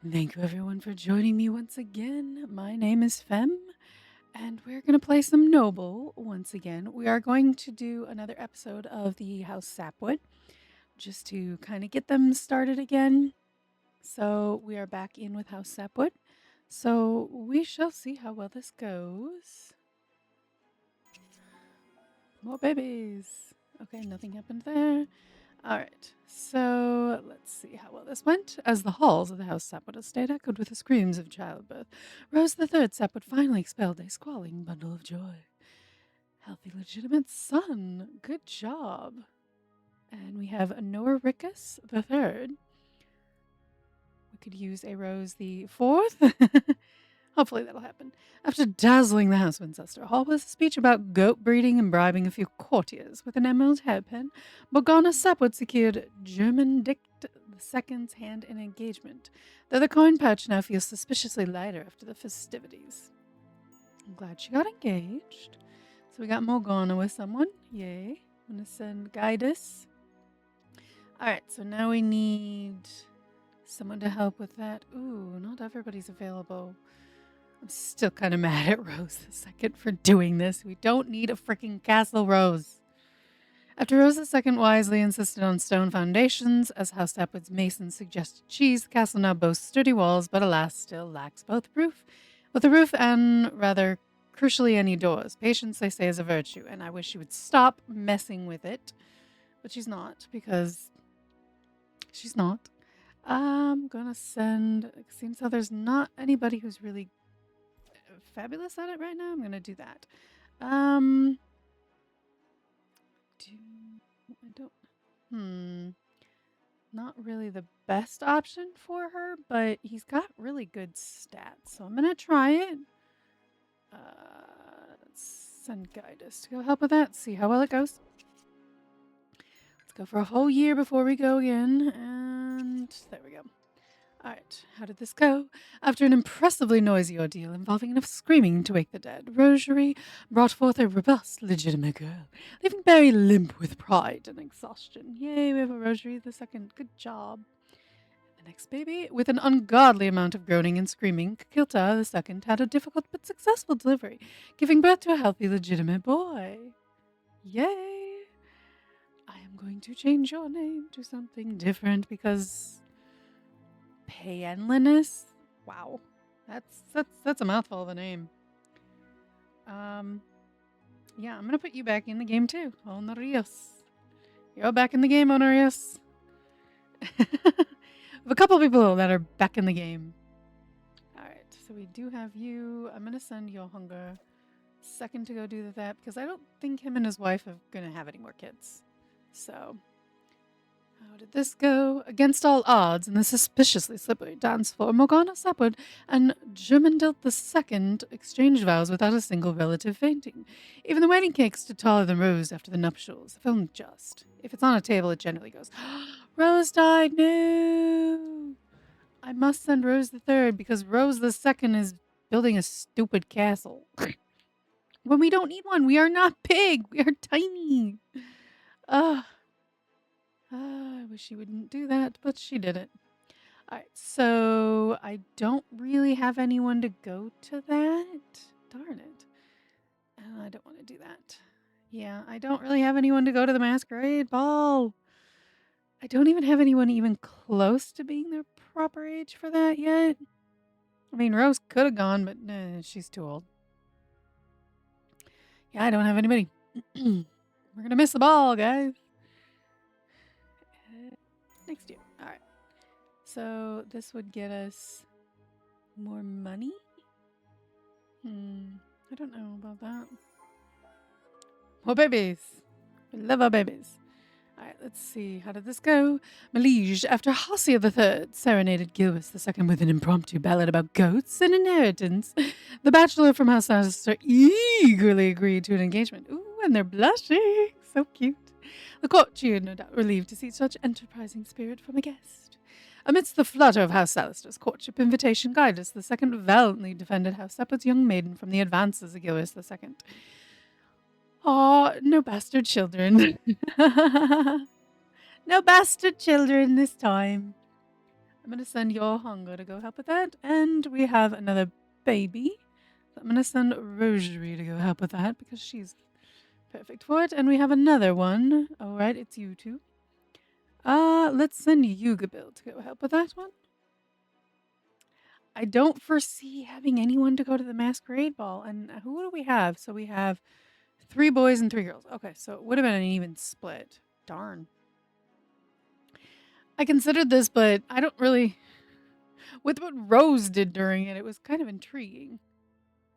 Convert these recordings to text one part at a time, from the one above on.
Thank you everyone for joining me once again. My name is Fem, and we're going to play some Noble once again. We are going to do another episode of the House Sapwood just to kind of get them started again. So we are back in with House Sapwood. So we shall see how well this goes. More babies. Okay, nothing happened there. All right, so let's see how well this went. As the halls of the House Sapwood estate echoed with the screams of childbirth, Rose the Third Sapwood finally expelled a squalling bundle of joy. Healthy, legitimate son. Good job. And we have Noricus the Third. We could use a Rose the Fourth. Hopefully that'll happen. After dazzling the House of Ancestor Hall with a speech about goat breeding and bribing a few courtiers with an emerald hairpin, Morgana Sapwood secured German Dict II's hand in engagement, though the coin pouch now feels suspiciously lighter after the festivities. I'm glad she got engaged. So we got Morgana with someone. Yay. I'm going to send Guidus. Alright, so now we need someone to help with that. Ooh, not everybody's available. I'm still kind of mad at Rose II for doing this. We don't need a freaking castle, Rose. After Rose II wisely insisted on stone foundations, as House Sapwood's masons suggested cheese, the castle now boasts sturdy walls, but alas, still lacks both a roof and, rather crucially, any doors. Patience, they say, is a virtue, and I wish she would stop messing with it. But she's not, because she's not. I'm gonna send, it seems how there's not anybody who's really fabulous at it right now. I'm gonna do that. I don't. Not really the best option for her, but he's got really good stats, so I'm gonna try it. Let's send Guidus to go help with that. See how well it goes. Let's go for a whole year before we go again, and there we go. Alright, how did this go? After an impressively noisy ordeal involving enough screaming to wake the dead, Rosary brought forth a robust, legitimate girl, leaving Barry limp with pride and exhaustion. Yay, we have a Rosary the second. Good job. The next baby, with an ungodly amount of groaning and screaming, Kilta the second had a difficult but successful delivery, giving birth to a healthy, legitimate boy. Yay! I am going to change your name to something different because Paenlinus? Wow. That's a mouthful of a name. Yeah, I'm gonna put you back in the game too. Honorius. You're back in the game, Honorius. A couple people that are back in the game. Alright, so we do have you. I'm gonna send your hunger second to go do that because I don't think him and his wife are gonna have any more kids. So how did this go? Against all odds, in the suspiciously slippery dance floor, Morgana Sapwood and Germandelt II exchanged vows without a single relative fainting. Even the wedding cake stood taller than Rose after the nuptials. The film just. If it's on a table, it generally goes, Rose died, no! I must send Rose the Third because Rose the Second is building a stupid castle. When we don't need one, we are not big. We are tiny. Ugh. I wish she wouldn't do that, but she did it. Alright, so I don't really have anyone to go to that. Darn it. I don't want to do that. Yeah, I don't really have anyone to go to the masquerade ball. I don't even have anyone even close to being their proper age for that yet. I mean, Rose could have gone, but she's too old. Yeah, I don't have anybody. We're going to miss the ball, guys. Next year. All right. So this would get us more money? I don't know about that. More babies. We love our babies. All right, let's see. How did this go? Malige, after Hassia III serenaded Gilbus II with an impromptu ballad about goats and inheritance, the bachelor from House Lannister eagerly agreed to an engagement. Ooh, and they're blushing. So cute. The court cheered, no doubt relieved to see such enterprising spirit from a guest. Amidst the flutter of House Salister's courtship invitation, Guidus II valiantly defended House Sapwood's young maiden from the advances of Gilbus II. Aw, no bastard children. No bastard children this time. I'm going to send Yohanga to go help with that. And we have another baby. So I'm going to send Rosary to go help with that because she's perfect for it. And we have another one. All right, it's you two. Let's send Yugabil to go help with that one. I don't foresee having anyone to go to the masquerade ball. And who do we have? So we have 3 boys and 3 girls. Okay, so it would have been an even split. Darn. I considered this, but I don't really. With what Rose did during it, it was kind of intriguing.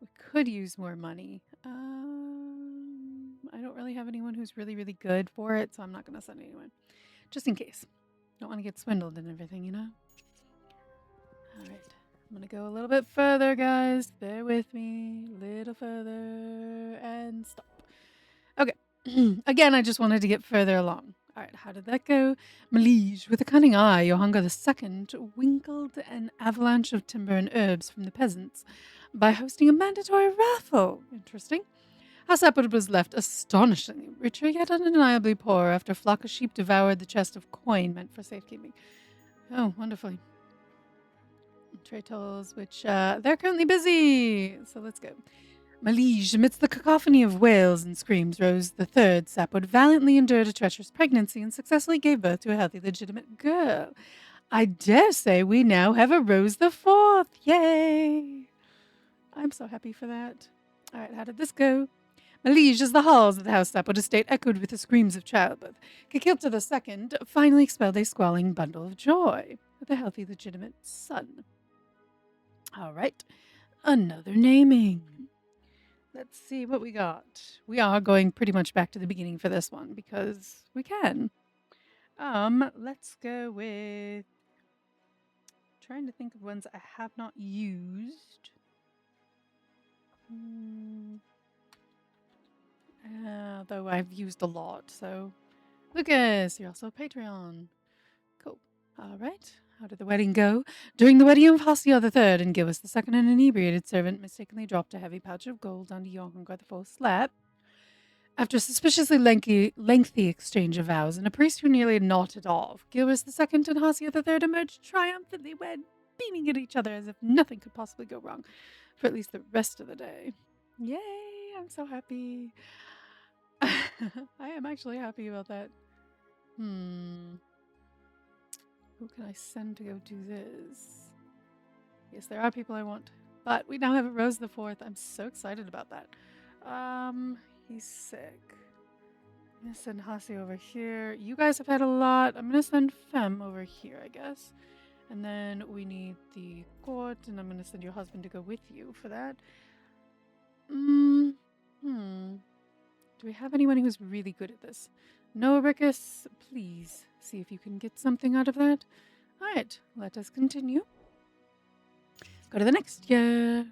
We could use more money. I don't really have anyone who's really, really good for it, so I'm not going to send anyone. Just in case. Don't want to get swindled and everything, you know? All right. I'm going to go a little bit further, guys. Bear with me. A little further. And stop. Okay. Again, I just wanted to get further along. All right, how did that go? Malige, with a cunning eye, Yohanga II winkled an avalanche of timber and herbs from the peasants by hosting a mandatory raffle. Interesting. How Sapwood was left astonishingly richer yet undeniably poor after a flock of sheep devoured the chest of coin meant for safekeeping. Oh, wonderfully. Trade tolls, which they're currently busy. So let's go. Malige, amidst the cacophony of wails and screams, Rose the Third Sapwood valiantly endured a treacherous pregnancy and successfully gave birth to a healthy, legitimate girl. I dare say we now have a Rose the Fourth. Yay! I'm so happy for that. All right, how did this go? Malige, as the halls of the House Sapwood estate echoed with the screams of childbirth, Kikilta II finally expelled a squalling bundle of joy with a healthy, legitimate son. All right, another naming. Let's see what we got. We are going pretty much back to the beginning for this one because we can. Let's go with trying to think of ones I have not used. Though I've used a lot, so Lucas, you're also a Patreon. Cool. All right. How did the wedding go? During the wedding of Hasio III and Gilbus II, an inebriated servant mistakenly dropped a heavy pouch of gold onto Yohangar the Fourth's lap. After a suspiciously lengthy exchange of vows and a priest who nearly nodded off, Gilbus II and Hasio III emerged triumphantly wed, beaming at each other as if nothing could possibly go wrong for at least the rest of the day. Yay! I'm so happy. I am actually happy about that. Who can I send to go do this? Yes, there are people I want. But we now have a Rose the Fourth. I'm so excited about that. He's sick. I'm going to send Hasi over here. You guys have had a lot. I'm going to send Fem over here, I guess. And then we need the court, and I'm going to send your husband to go with you for that. Do we have anyone who's really good at this? No, Rickus, please see if you can get something out of that. All right, let us continue. Go to the next year.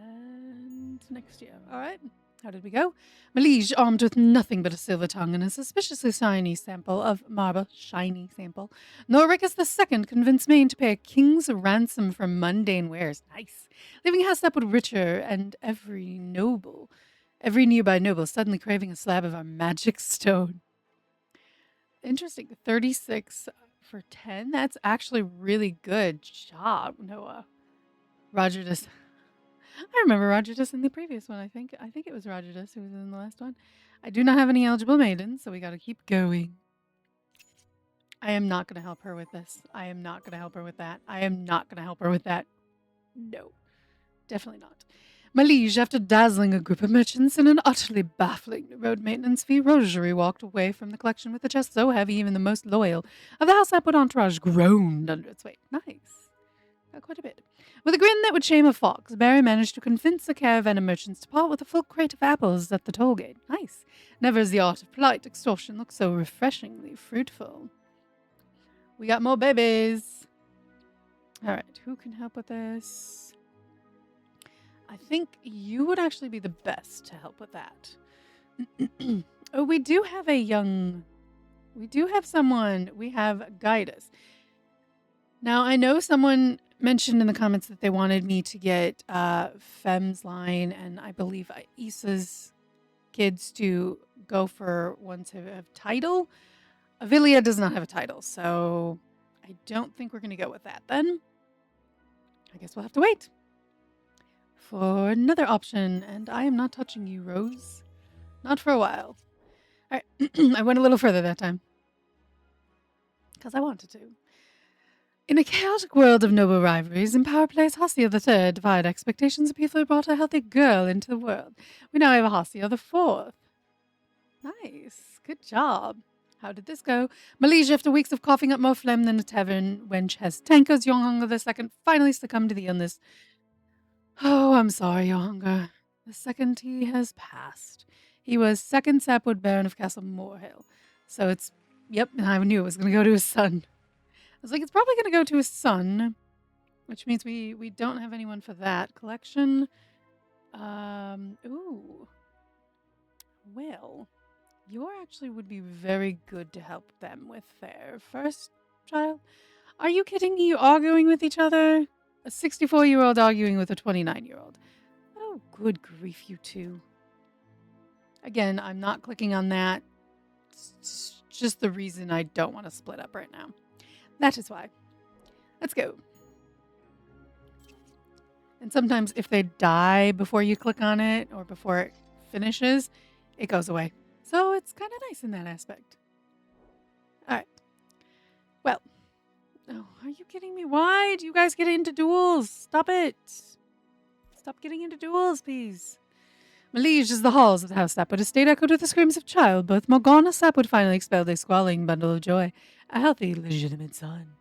And next year. All right. How did we go? Malige, armed with nothing but a silver tongue and a suspiciously shiny sample of marble, Noricus II convinced Maine to pay a king's ransom for mundane wares. Nice. Leaving House Sapwood richer and every nearby noble suddenly craving a slab of our magic stone. Interesting. 36 for 10? That's actually really good job, Noah. Roger just... I remember Rogertus in the previous one, I think. I think it was Rogertus who was in the last one. I do not have any eligible maidens, so we got to keep going. I am not going to help her with this. I am not going to help her with that. I am not going to help her with that. No, definitely not. Malige, after dazzling a group of merchants in an utterly baffling road maintenance fee, Rosary walked away from the collection with a chest so heavy even the most loyal of the House Sapwood entourage groaned under its weight. Nice. Got quite a bit. With a grin that would shame a fox, Barry managed to convince a caravan of merchants to part with a full crate of apples at the toll gate. Nice. Never has the art of polite extortion looked so refreshingly fruitful. We got more babies. All right, who can help with this? I think you would actually be the best to help with that. Oh, we do have someone. We have Guidus. Now, I know someone mentioned in the comments that they wanted me to get Fem's line and I believe Issa's kids to go for ones who have title. Avilia does not have a title, so I don't think we're going to go with that then. I guess we'll have to wait for another option, and I am not touching you, Rose. Not for a while. All right, I went a little further that time because I wanted to. In a chaotic world of noble rivalries, in power plays, Hassia the Third defied expectations and peacefully brought a healthy girl into the world. We now have a Hassia the Fourth. Nice. Good job. How did this go? Malaysia, after weeks of coughing up more phlegm than a tavern wench has tankers, Younghunger the Second finally succumbed to the illness. Oh, I'm sorry, Younghunger. The second he has passed. He was second Sapwood Baron of Castle Moorhill. So it's, yep, I knew it was going to go to his son. I was like, it's probably going to go to his son, which means we don't have anyone for that collection. Ooh. Well, you actually would be very good to help them with their first child. Are you kidding me? You arguing with each other? A 64-year-old arguing with a 29-year-old. Oh, good grief, you two. Again, I'm not clicking on that. It's just the reason I don't want to split up right now. That is why. Let's go. And sometimes if they die before you click on it or before it finishes, it goes away. So it's kind of nice in that aspect. All right. Well. Oh, are you kidding me? Why do you guys get into duels? Stop it. Stop getting into duels, please. Malige is the halls of the House Sapwood estate echoed with the screams of childbirth. Morgana Sapwood finally expelled a squalling bundle of joy. A healthy, legitimate son.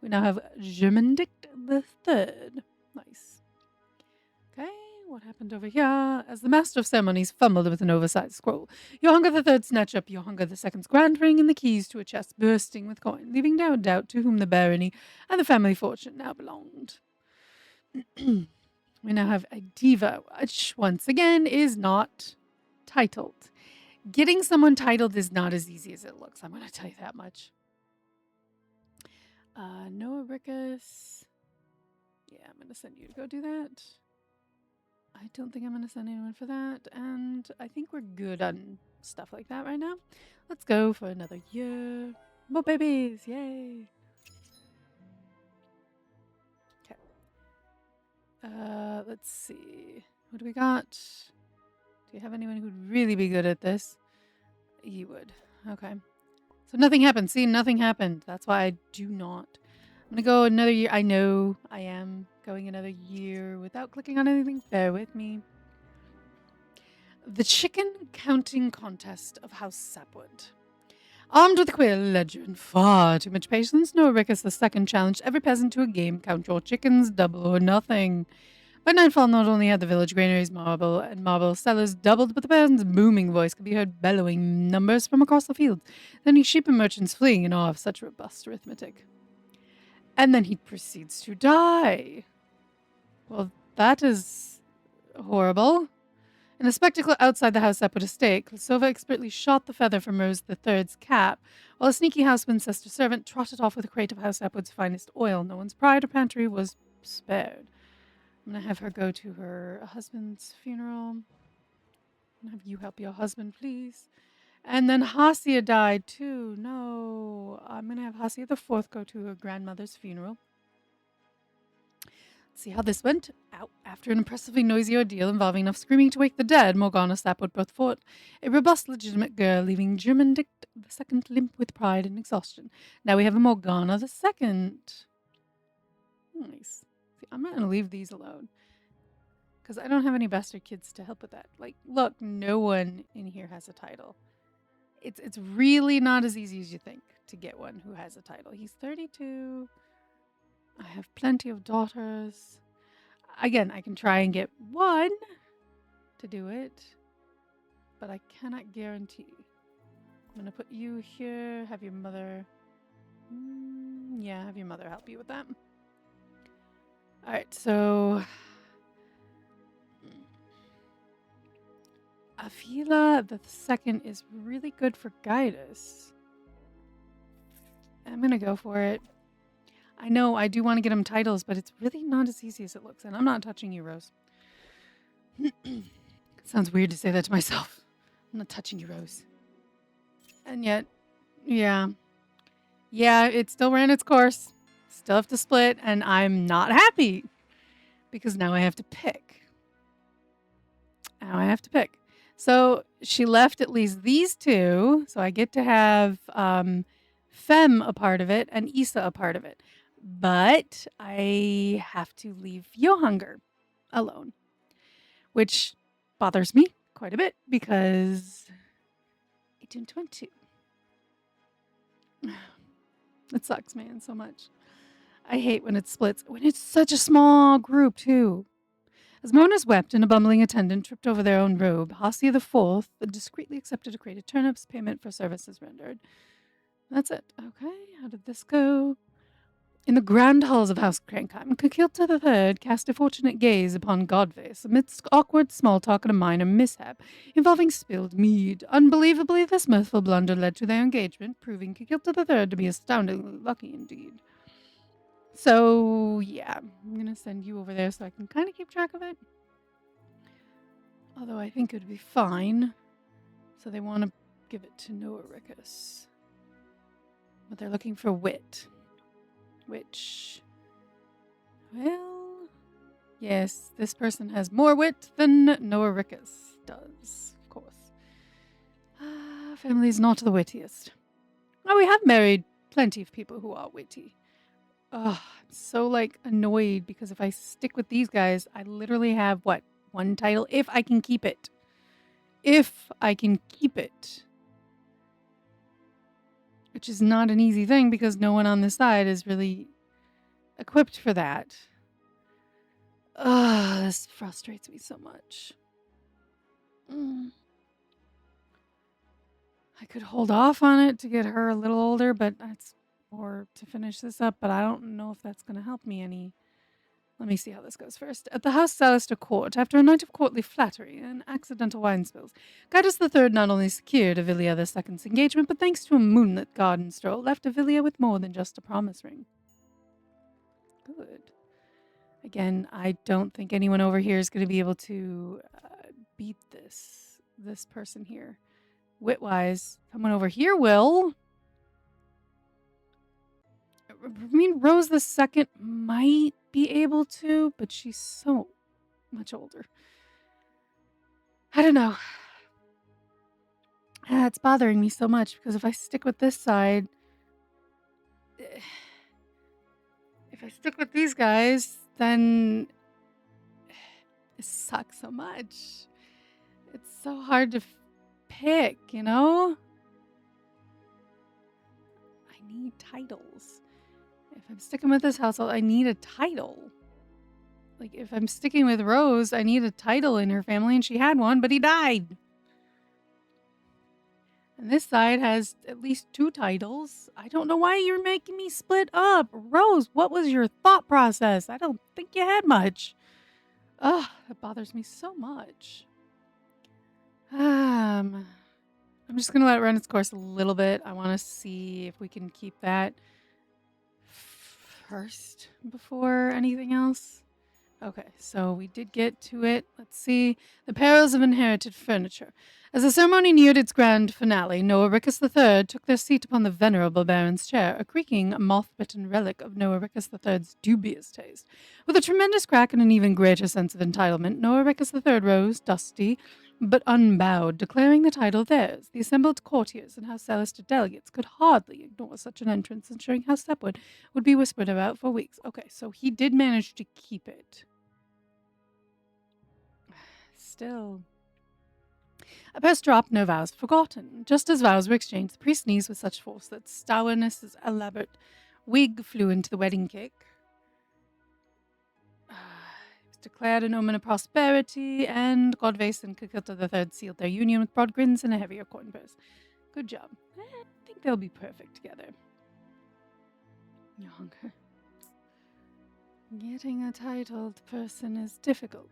We now have Germandict the Third. Nice. Okay, what happened over here? As the master of ceremonies fumbled with an oversized scroll, Younghunger the Third snatched up Younghunger the Second's grand ring and the keys to a chest bursting with coin, leaving no doubt to whom the barony and the family fortune now belonged. We now have a diva, which once again is not titled. Getting someone titled is not as easy as it looks. I'm going to tell you that much. Noah Rickus. Yeah, I'm going to send you to go do that. I don't think I'm going to send anyone for that. And I think we're good on stuff like that right now. Let's go for another year. More babies. Yay. Okay. Let's see. What do we got? Do you have anyone who'd really be good at this? You would. Okay. So nothing happened. See, nothing happened. That's why I do not. I'm going to go another year. I know I am going another year without clicking on anything. Bear with me. The Chicken Counting Contest of House Sapwood. Armed with a quill, ledger, and far too much patience, Noah Rickus II challenged every peasant to a game. Count your chickens, double or nothing. By nightfall, not only had the village granaries, marble cellars doubled, but the peasant's booming voice could be heard bellowing numbers from across the field. Then he sheep and merchants fleeing in awe of such robust arithmetic. And then he proceeds to die. Well, that is horrible. In a spectacle outside the house Sapwood estate, Klasova expertly shot the feather from Rose the Third's cap, while a sneaky house Winchester servant trotted off with a crate of House Sapwood's finest oil. No one's pride or pantry was spared. I'm going to have her go to her husband's funeral. I'm going to have you help your husband, please. And then Hassia died, too. No. I'm going to have Hassia the Fourth go to her grandmother's funeral. Let's see how this went. After an impressively noisy ordeal involving enough screaming to wake the dead, Morgana Sapwood brought forth a robust, legitimate girl, leaving Germandict the Second limp with pride and exhaustion. Now we have a Morgana the Second. Nice. See, I'm not going to leave these alone. Because I don't have any bastard kids to help with that. Like, look, no one in here has a title. It's really not as easy as you think to get one who has a title. He's 32. I have plenty of daughters. Again, I can try and get one to do it. But I cannot guarantee. I'm going to put you here. Have your mother... yeah, have your mother help you with that. Alright, so... Avila the Second is really good for Guidus. I'm going to go for it. I know I do want to get him titles, but it's really not as easy as it looks. And I'm not touching you, Rose. Sounds weird to say that to myself. I'm not touching you, Rose. And yet, yeah. Yeah, it still ran its course. Still have to split, and I'm not happy because now I have to pick. Now I have to pick. So she left at least these two, so I get to have Fem a part of it and Issa a part of it. But I have to leave Johanger alone, which bothers me quite a bit because I don't want to. It sucks, man, so much. I hate when it splits, when it's such a small group, too. As mourners wept and a bumbling attendant tripped over their own robe, Hosea the Fourth discreetly accepted a crate of turnips, payment for services rendered. That's it. Okay, how did this go? In the grand halls of House Crankheim, Kekilta the Third cast a fortunate gaze upon Godface amidst awkward small talk and a minor mishap involving spilled mead. Unbelievably, this mirthful blunder led to their engagement, proving Kekilta the Third to be astoundingly lucky indeed. So, yeah, I'm going to send you over there so I can kind of keep track of it. Although I think it would be fine. So they want to give it to Noaricus. But they're looking for wit. Which, well, yes, this person has more wit than Noaricus does, of course. Family's not the wittiest. Oh, we have married plenty of people who are witty. I'm so, annoyed because if I stick with these guys, I literally have, one title? If I can keep it. If I can keep it. Which is not an easy thing because no one on this side is really equipped for that. This frustrates me so much. I could hold off on it to get her a little older, but that's more to finish this up, but I don't know if that's going to help me any. Let me see how this goes first. At the House Salister Court, after a night of courtly flattery and accidental wine spills, Gaius III not only secured Avilia II's engagement, but thanks to a moonlit garden stroll, left Avilia with more than just a promise ring. Good. Again, I don't think anyone over here is going to be able to beat this person here. Wit-wise, someone over here will. I mean, Rose the Second might be able to, but she's so much older. I don't know. It's bothering me so much because if I stick with this side, if I stick with these guys, then it sucks so much. It's so hard to pick, you know? I need titles. If I'm sticking with this household, I need a title. Like, if I'm sticking with Rose, I need a title in her family, and she had one, but he died. And this side has at least 2 titles. I don't know why you're making me split up. Rose, what was your thought process? I don't think you had much. Ugh, that bothers me so much. I'm just going to let it run its course a little bit. I want to see if we can keep that first before anything else. Okay, so we did get to it. Let's see. The perils of inherited furniture. As the ceremony neared its grand finale, Noaricus III took their seat upon the venerable baron's chair, a creaking, moth-bitten relic of Noaricus III's dubious taste. With a tremendous crack and an even greater sense of entitlement, Noaricus III rose, dusty but unbowed, declaring the title theirs. The assembled courtiers and House Salister delegates could hardly ignore such an entrance, ensuring House Sapwood would be whispered about for weeks. Okay, so he did manage to keep it. Still. A purse dropped, no vows forgotten. Just as vows were exchanged, the priest sneezed with such force that Stourness's elaborate wig flew into the wedding cake. It was declared an omen of prosperity, and Godface and Kekilta III sealed their union with broad grins and a heavier coin purse. Good job. I think they'll be perfect together. Younger. Getting a titled person is difficult.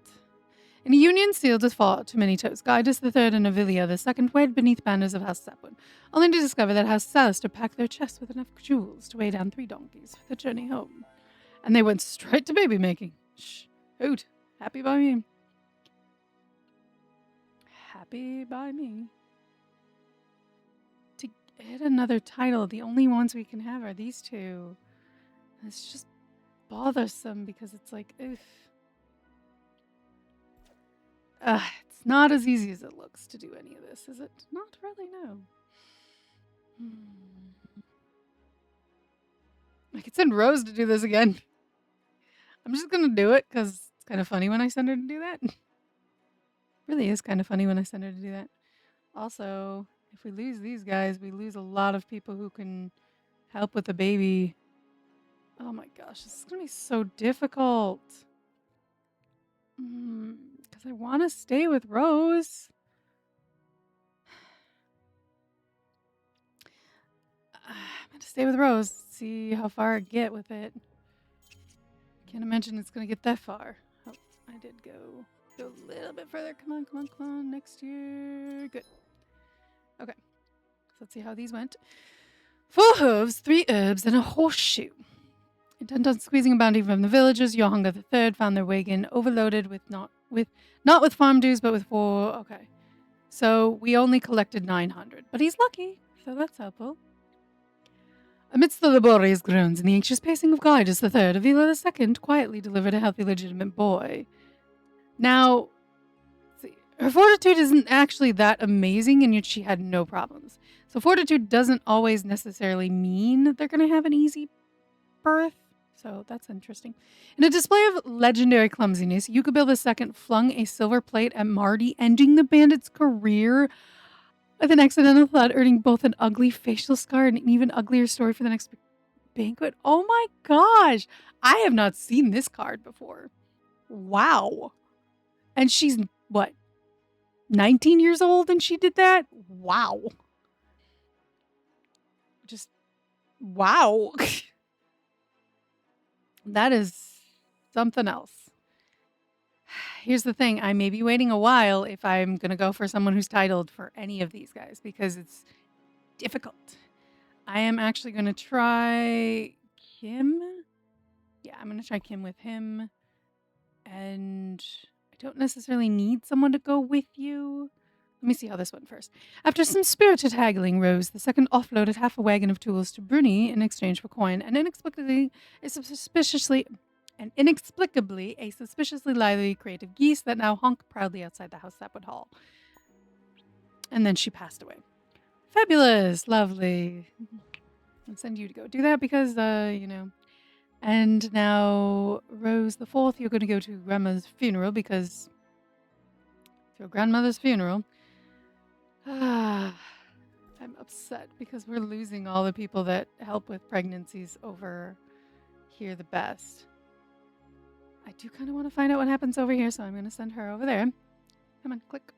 In a union sealed with far too many toes, Gaius III and Avilia II wed beneath banners of House Sapwood, only to discover that House Salister packed their chests with enough jewels to weigh down 3 donkeys for the journey home. And they went straight to baby making. Shh. Hoot. Happy by me. Happy by me. hit another title. The only ones we can have are these two. It's just bothersome because it's like, oof. It's not as easy as it looks to do any of this, is it? Not really, no. I could send Rose to do this again. I'm just gonna do it because it's kind of funny when I send her to do that. Really is kind of funny when I send her to do that. Also, if we lose these guys, we lose a lot of people who can help with the baby. Oh my gosh, this is gonna be so difficult. Because I want to stay with Rose. I'm going to stay with Rose, see how far I get with it. Can't imagine it's going to get that far. Oh, I did go a little bit further. Come on, come on, come on. Next year. Good. Okay. So let's see how these went. 4 hooves, 3 herbs, and a horseshoe. Intent on squeezing a bounty from the villagers, Yohanga III found their wagon overloaded with not with farm dues, but with 4. Okay. So we only collected 900, but he's lucky, so that's helpful. Amidst the laborious groans and the anxious pacing of Glidus III, Avila II quietly delivered a healthy, legitimate boy. Now, see, her fortitude isn't actually that amazing, and yet she had no problems. So fortitude doesn't always necessarily mean that they're going to have an easy birth. So that's interesting. In a display of legendary clumsiness, Yukabil II flung a silver plate at Marty, ending the bandit's career with an accidental thud, earning both an ugly facial scar and an even uglier story for the next banquet. Oh my gosh! I have not seen this card before. Wow. And she's, what, 19 years old and she did that? Wow. Just, wow. That is something else. Here's the thing. I may be waiting a while if I'm going to go for someone who's titled for any of these guys because it's difficult. I am actually going to try Kim. Yeah, I'm going to try Kim with him. And I don't necessarily need someone to go with you. Let me see how this went first. After some spirited haggling, Rose the second offloaded half a wagon of tools to Bruni in exchange for coin, and inexplicably a suspiciously lively crate of geese that now honk proudly outside the house Sapwood Hall. And then she passed away. Fabulous, lovely. I'll send you to go do that because, you know. And now, Rose the Fourth, you're going to go to Grandma's funeral because it's your grandmother's funeral. I'm upset because we're losing all the people that help with pregnancies over here the best. I do kind of want to find out what happens over here, so I'm going to send her over there. Come on, click.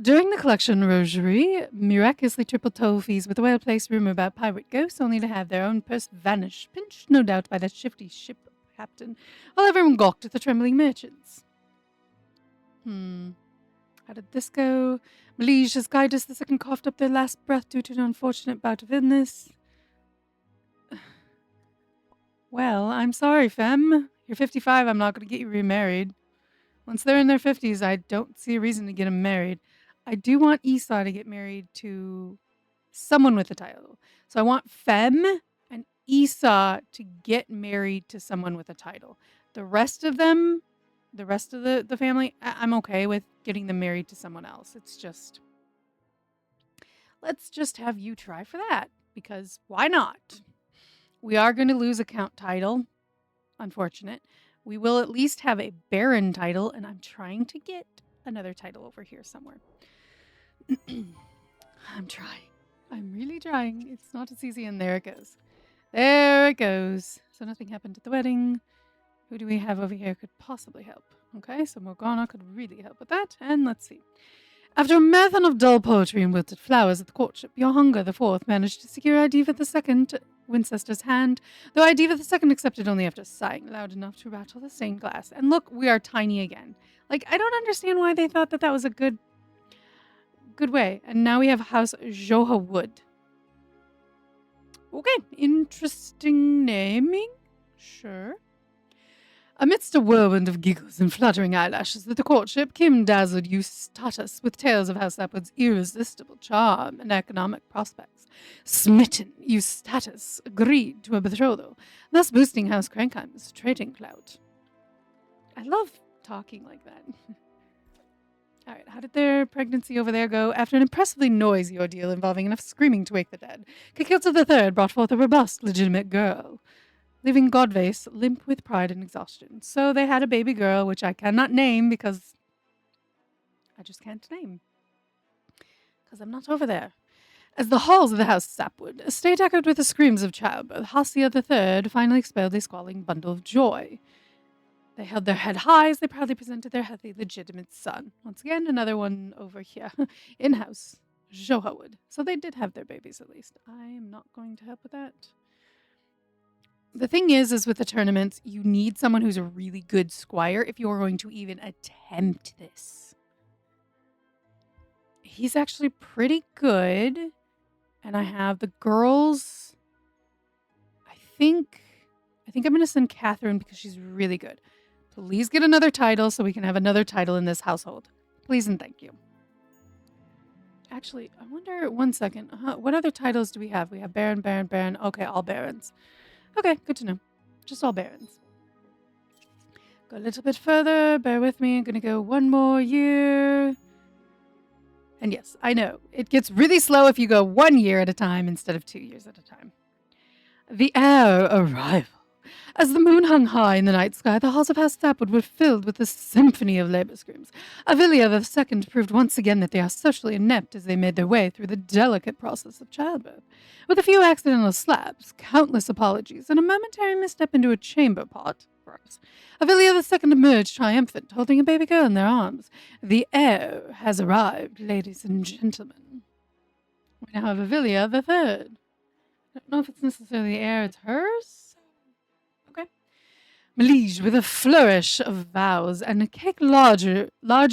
During the collection rosery, miraculously triple toll fees with a well-placed rumor about pirate ghosts, only to have their own purse vanish, pinched no doubt by that shifty ship captain, while everyone gawked at the trembling merchants. How did this go? Malige as Glidus II coughed up their last breath due to an unfortunate bout of illness. Well, I'm sorry, Femme. You're 55, I'm not going to get you remarried. Once they're in their 50s, I don't see a reason to get them married. I do want Esau to get married to someone with a title. So I want Femme and Esau to get married to someone with a title. The rest of them, the rest of the family, I'm okay with getting them married to someone else. It's just, let's just have you try for that, because why not? We are going to lose a count title. Unfortunate. We will at least have a baron title, and I'm trying to get another title over here somewhere. I'm trying. I'm really trying. It's not as easy, and there it goes. There it goes. So nothing happened at the wedding. Who do we have over here could possibly help? Okay, so Morgana could really help with that. And let's see. After a marathon of dull poetry and wilted flowers at the courtship, Yohanga IV managed to secure Idiva II, Wincester's hand, though Idiva II accepted only after sighing loud enough to rattle the stained glass. And look, we are tiny again. Like, I don't understand why they thought that that was a good way. And now we have House Johawood. Okay, interesting naming. Sure. Amidst a whirlwind of giggles and fluttering eyelashes at the courtship, Kim dazzled Eustatus with tales of House Sapwood's irresistible charm and economic prospects. Smitten, Eustatus agreed to a betrothal, thus boosting House Crankheim's trading clout. I love talking like that. All right, how did their pregnancy over there go? After an impressively noisy ordeal involving enough screaming to wake the dead, Kakilta III brought forth a robust, legitimate girl, leaving Godvase limp with pride and exhaustion. So they had a baby girl, which I cannot name because I just can't name. Because I'm not over there. As the halls of the House Sapwood estate echoed with the screams of childbirth, Hasia III finally expelled a squalling bundle of joy. They held their head high as they proudly presented their healthy, legitimate son. Once again, another one over here, in-house, Johawood. So they did have their babies at least. I am not going to help with that. The thing is with the tournaments, you need someone who's a really good squire if you're going to even attempt this. He's actually pretty good. And I have the girls. I think I'm going to send Catherine because she's really good. Please get another title so we can have another title in this household. Please and thank you. Actually, I wonder, one second. What other titles do we have? We have Baron, Baron, Baron. Okay, all Barons. Okay, good to know. Just all Barons. Go a little bit further. Bear with me. I'm going to go one more year. And yes, I know. It gets really slow if you go 1 year at a time instead of 2 years at a time. The heir arrival. As the moon hung high in the night sky, the halls of House Sapwood were filled with a symphony of labor screams. Avilia II proved once again that they are socially inept as they made their way through the delicate process of childbirth. With a few accidental slaps, countless apologies, and a momentary misstep into a chamber pot, Avilia II emerged triumphant, holding a baby girl in their arms. The heir has arrived, ladies and gentlemen. We now have Avilia III. I don't know if it's necessarily the heir, it's hers? Melige, with a flourish of vows and a cake large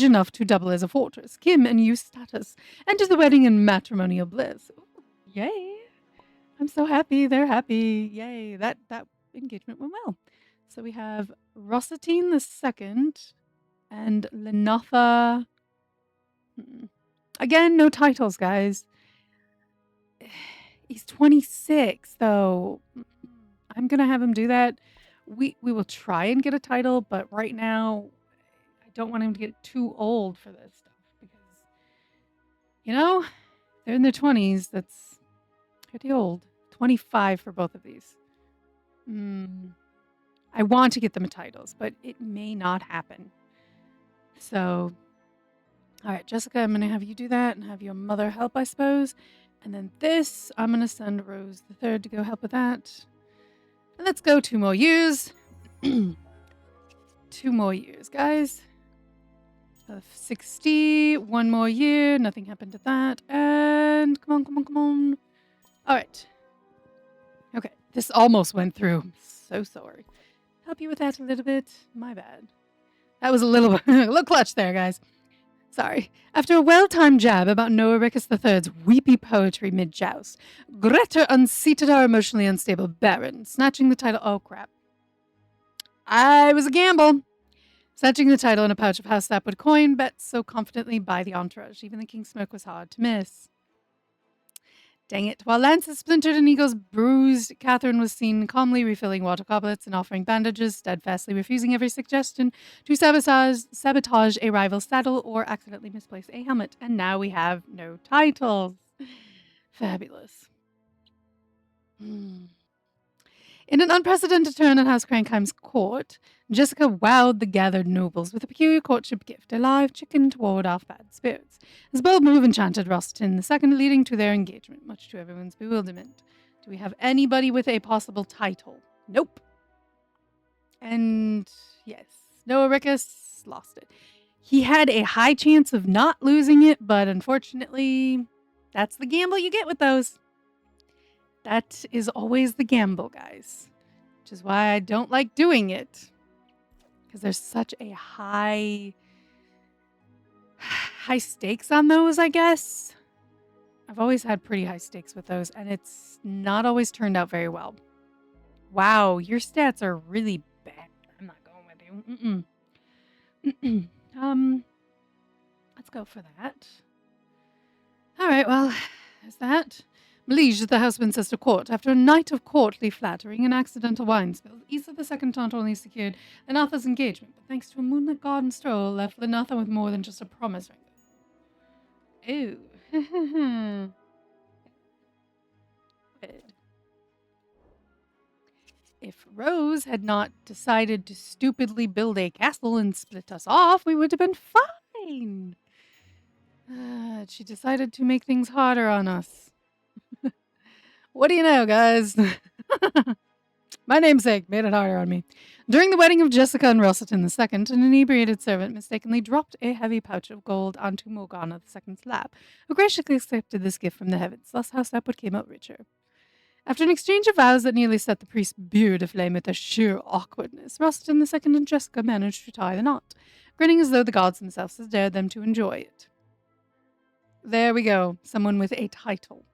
enough to double as a fortress, Kim and Eustatus enter the wedding in matrimonial bliss. Ooh, yay! I'm so happy. They're happy. Yay! That engagement went well. So we have Rossatine II and Lenotha. Again, no titles, guys. He's 26, though. I'm gonna have him do that. We will try and get a title, but right now, I don't want him to get too old for this stuff because, you know, they're in their 20s. That's pretty old. 25 for both of these. I want to get them titles, but it may not happen. So, all right, Jessica, I'm going to have you do that and have your mother help, I suppose. And then this, I'm going to send Rose the Third to go help with that. And let's go 2 more years. 2 more years, guys. 60, 1 more year. Nothing happened to that. And come on. All right. Okay, this almost went through. I'm so sorry. Help you with that a little bit. My bad. That was a little clutch there, guys. Sorry. After a well-timed jab about Noah Rickus III's weepy poetry mid-joust, Greta unseated our emotionally unstable Baron, snatching the title. Oh, crap. I was a gamble. Snatching the title in a pouch of House Sapwood coin, bet so confidently by the entourage. Even the King's smoke was hard to miss. Dang it. While lances splintered and eagles bruised, Catherine was seen calmly refilling water goblets and offering bandages, steadfastly refusing every suggestion to sabotage a rival's saddle or accidentally misplace a helmet. And now we have no titles. Fabulous. In an unprecedented turn in House Crankheim's court, Jessica wowed the gathered nobles with a peculiar courtship gift, a live chicken to ward off bad spirits. This bold move enchanted Rossatine II, leading to their engagement, much to everyone's bewilderment. Do we have anybody with a possible title? Nope. And yes, Noah Rickus lost it. He had a high chance of not losing it, but unfortunately, that's the gamble you get with those. That is always the gamble, guys. Which is why I don't like doing it. Because there's such a high stakes on those, I guess. I've always had pretty high stakes with those, and it's not always turned out very well. Wow, your stats are really bad. I'm not going with you. Let's go for that. All right, well, there's that. Liege, the house princess to court. After a night of courtly flattering and accidental wine spills, Isa the second not only secured Lenatha's engagement, but thanks to a moonlit garden stroll, left Lenatha with more than just a promise ring. Ooh. Good. If Rose had not decided to stupidly build a castle and split us off, we would have been fine. She decided to make things harder on us. What do you know, guys? My namesake made it harder on me. During the wedding of Jessica and Rossington II, an inebriated servant mistakenly dropped a heavy pouch of gold onto Morgana II's lap, who graciously accepted this gift from the heavens. Thus, how Sapwood came out richer. After an exchange of vows that nearly set the priest's beard aflame with their sheer awkwardness, Rossington II and Jessica managed to tie the knot, grinning as though the gods themselves had dared them to enjoy it. There we go. Someone with a title.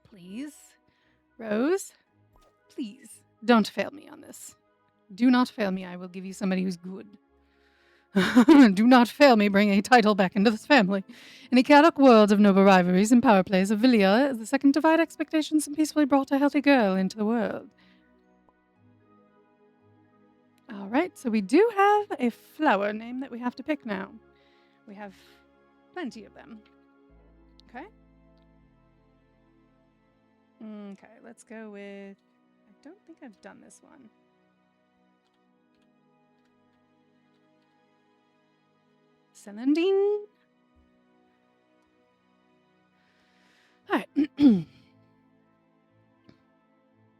Please, Rose, please, don't fail me on this. Do not fail me. I will give you somebody who's good. Do not fail me. Bring a title back into this family. In a chaotic world of noble rivalries and power plays, Avilia, the second defied expectations and peacefully brought a healthy girl into the world. All right, so we do have a flower name that we have to pick now. We have plenty of them. Okay. Okay, let's go with... I don't think I've done this one. Celandine? Alright.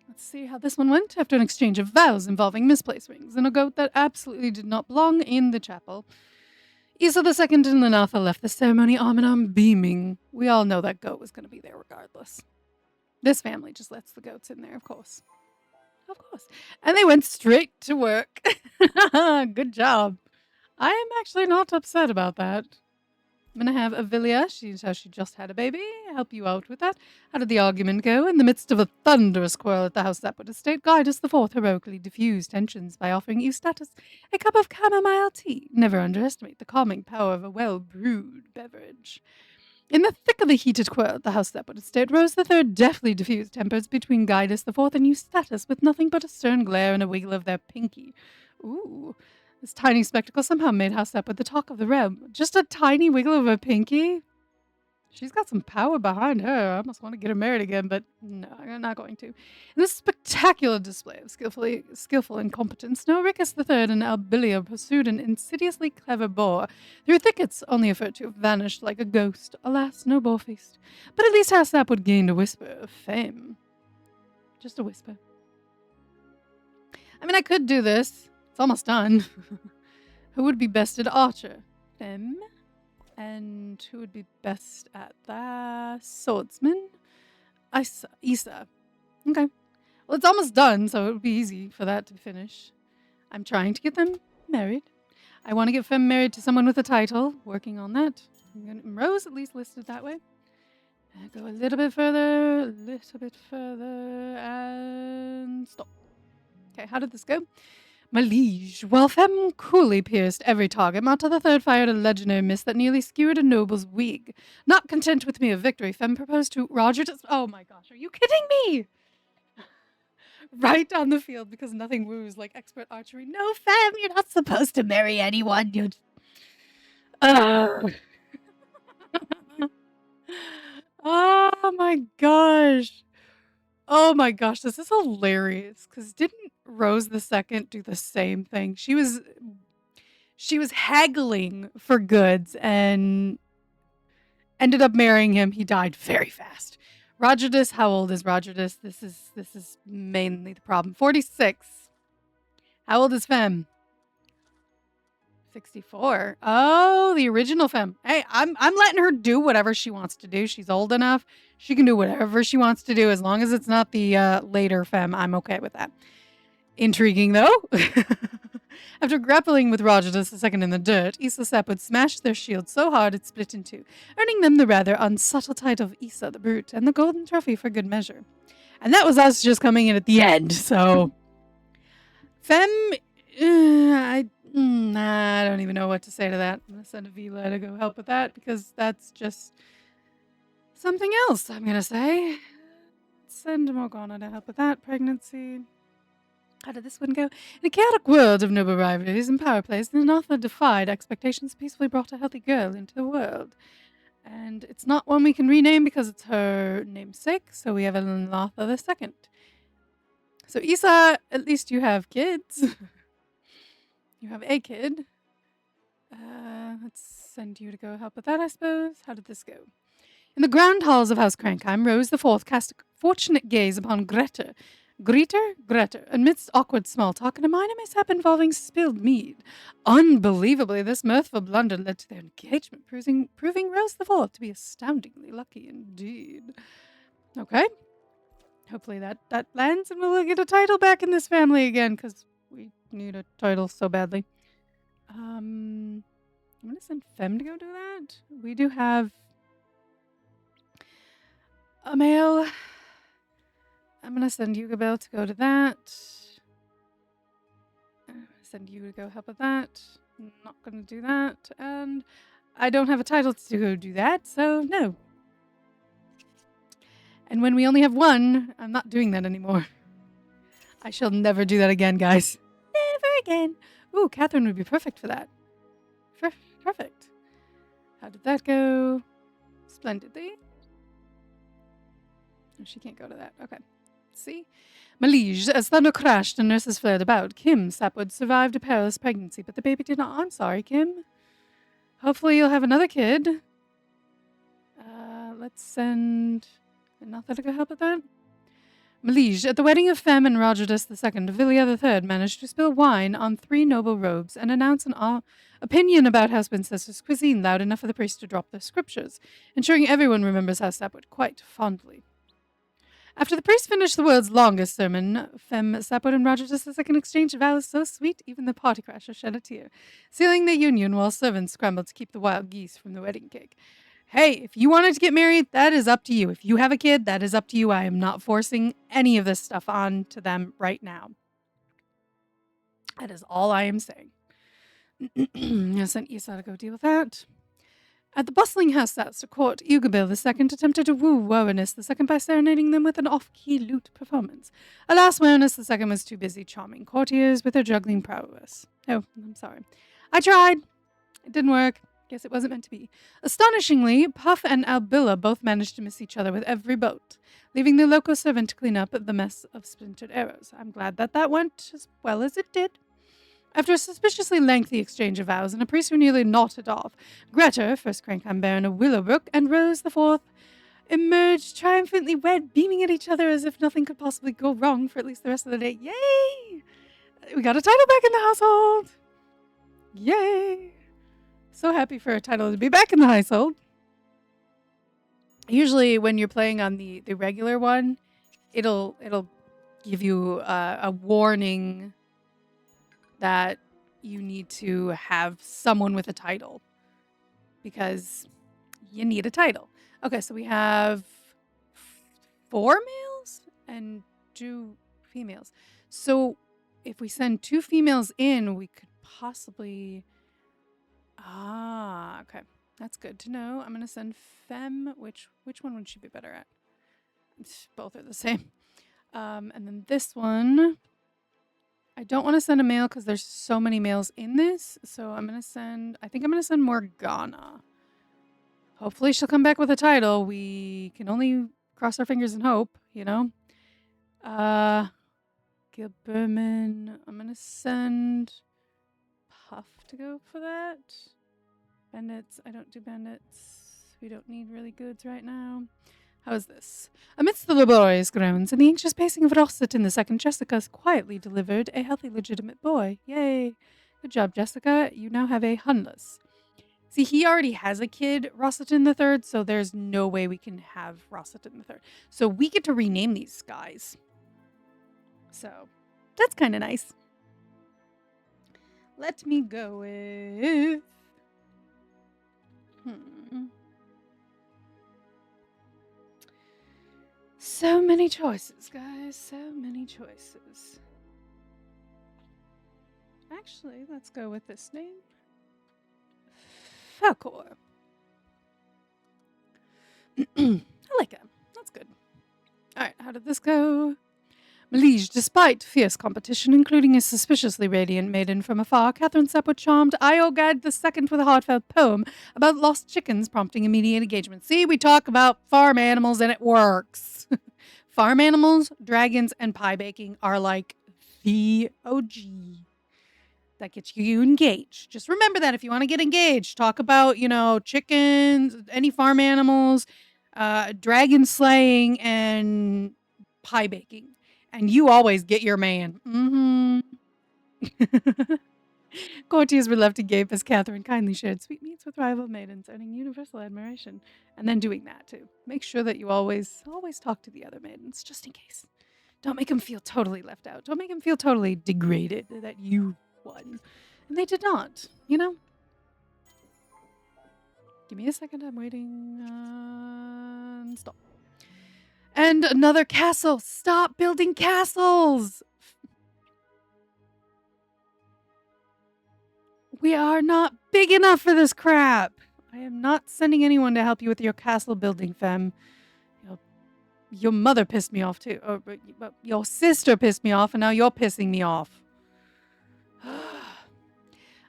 Let's see how this one went. After an exchange of vows involving misplaced rings and a goat that absolutely did not belong in the chapel, Isa II and Lenatha left the ceremony arm in arm, beaming. We all know that goat was going to be there regardless. This family just lets the goats in there, of course. Of course. And they went straight to work. Good job. I am actually not upset about that. I'm going to have Avilia, she just had a baby, help you out with that. How did the argument go? In the midst of a thunderous quarrel at the house Sapwood estate, Guidus IV heroically diffused tensions by offering Eustatus a cup of chamomile tea. Never underestimate the calming power of a well-brewed beverage. In the thick of the heated quarrel at the house Sapwood estate, Rose III deftly diffused tempers between Guidus IV and Eustatus with nothing but a stern glare and a wiggle of their pinky. Ooh. This tiny spectacle somehow made House Sapwood the talk of the realm. Just a tiny wiggle of her pinky? She's got some power behind her. I almost want to get her married again, but no, I'm not going to. In this spectacular display of skillful incompetence, Noricus III and Albilia pursued an insidiously clever boar through thickets only for it to have vanished like a ghost. Alas, no boar feast. But at least House Sapwood gained a whisper of fame. Just a whisper. I mean, I could do this. It's almost done. Who would be best at archer? Femme. And who would be best at the swordsman? Isa. Okay. Well, it's almost done, so it would be easy for that to finish. I'm trying to get them married. I want to get Femme married to someone with a title. Working on that. Rose at least listed that way. Go a little bit further, and stop. Okay, how did this go? My liege, while Femme coolly pierced every target, Marta III fired a legendary miss that nearly skewered a noble's wig. Not content with mere victory, Femme proposed to Roger to... Oh my gosh, are you kidding me? Right on the field, because nothing woos like expert archery. No, Femme, you're not supposed to marry anyone. You... Oh my gosh. Oh my gosh, this is hilarious. Because didn't Rose II do the same thing? She was haggling for goods and ended up marrying him. He died very fast. Rogerus, how old is Rogerus? This is mainly the problem. 46. How old is Femme? 64. Oh, the original Femme. Hey, I'm letting her do whatever she wants to do. She's old enough. She can do whatever she wants to do as long as it's not the later Femme. I'm okay with that. Intriguing, though. After grappling with Rogerus II in the dirt, Isa Sapwood smashed their shield so hard it split in two, earning them the rather unsubtle title of Isa the Brute and the golden trophy for good measure. And that was us just coming in at the end, so... Femme I don't even know what to say to that. I'm going to send a Vila to go help with that because that's just something else, I'm going to say. Send Morgana to help with that pregnancy. How did this one go? In a chaotic world of noble rivalries and power plays, the author defied expectations, peacefully brought a healthy girl into the world. And it's not one we can rename because it's her namesake, so we have Elenlatha the second. So Isa, at least you have kids. You have a kid. Let's send you to go help with that, I suppose. How did this go? In the grand halls of House Crankheim, Rose the Fourth cast a fortunate gaze upon Greta. Greta, amidst awkward small talk and a minor mishap involving spilled mead. Unbelievably, this mirthful blunder led to their engagement, proving Rose the Fourth to be astoundingly lucky indeed. Okay. Hopefully that lands and we'll get a title back in this family again, because we need a title so badly. I'm going to send Fem to go do that. We do have a male. I'm going to send Yugabel to go to that. I'm going to send you to go help with that. Not going to do that. And I don't have a title to go do that, so no. And when we only have one, I'm not doing that anymore. I shall never do that again, guys. Never again. Ooh, Catherine would be perfect for that. Perfect. How did that go? Splendidly. Oh, she can't go to that. Okay. See? Malige, as thunder crashed and nurses flared about, Kim Sapwood survived a perilous pregnancy, but the baby did not. I'm sorry, Kim. Hopefully you'll have another kid. Let's send Another to go help with that. Malige, at the wedding of Fem and Rogerdas II, Villia III managed to spill wine on 3 noble robes and announce an opinion about House Winchester's cuisine loud enough for the priest to drop their scriptures, ensuring everyone remembers House Sapwood quite fondly. After the priest finished the world's longest sermon, Fem Sapwood and Rogerdas II exchanged vows so sweet even the party crasher shed a tear, sealing their union while servants scrambled to keep the wild geese from the wedding cake. Hey, if you wanted to get married, that is up to you. If you have a kid, that is up to you. I am not forcing any of this stuff on to them right now. That is all I am saying. I'm going to send Isa to go deal with that. At the bustling house to court, Ugabil II attempted to woo Wowenus II by serenading them with an off-key lute performance. Alas, Wowenus II was too busy charming courtiers with her juggling prowess. Oh, I'm sorry. I tried. It didn't work. Guess it wasn't meant to be. Astonishingly, Puff and Albilla both managed to miss each other with every boat, leaving the loco servant to clean up the mess of splintered arrows. I'm glad that went as well as it did. After a suspiciously lengthy exchange of vows and a priest who nearly knotted off, Greta, first Crankheim Baron of Willowbrook, and Rose the Fourth emerged triumphantly wed, beaming at each other as if nothing could possibly go wrong for at least the rest of the day. Yay! We got a title back in the household! Yay! So happy for a title to be back in the household. Usually when you're playing on the regular one, it'll give you a warning that you need to have someone with a title because you need a title. Okay, so we have 4 males and 2 females. So if we send 2 females in, we could possibly... okay. That's good to know. I'm going to send Fem. Which one would she be better at? Both are the same. And then this one... I don't want to send a male because there's so many males in this. So I think I'm going to send Morgana. Hopefully she'll come back with a title. We can only cross our fingers and hope, you know. Gil Berman. I'm going to send Puff to go for that. Bandits. I don't do bandits. We don't need really goods right now. How is this? Amidst the laborious groans and the anxious pacing of Rossett II, Jessica quietly delivered a healthy, legitimate boy. Yay. Good job, Jessica. You now have a Hunless. See, he already has a kid, Rossett III, so there's no way we can have Rossett III. So we get to rename these guys. So that's kind of nice. Let me go with... So many choices, guys. So many choices. Actually, let's go with this name. Falcor. I like it. That's good. Alright, how did this go? Liege, despite fierce competition, including a suspiciously radiant maiden from afar, Catherine Sapwood charmed Iogad II with a heartfelt poem about lost chickens, prompting immediate engagement. See, we talk about farm animals and it works. Farm animals, dragons, and pie baking are like the OG. That gets you engaged. Just remember that if you want to get engaged, talk about, chickens, any farm animals, dragon slaying, and pie baking. And you always get your man. Courtiers were left to gape as Catherine kindly shared sweetmeats with rival maidens, earning universal admiration. And then doing that, too. Make sure that you always talk to the other maidens, just in case. Don't make them feel totally left out. Don't make them feel totally degraded that you won. And they did not, Give me a second, I'm waiting. Stop. And another castle. Stop building castles. We are not big enough for this crap. I am not sending anyone to help you with your castle building, femme. Your mother pissed me off too. But your sister pissed me off, and now you're pissing me off.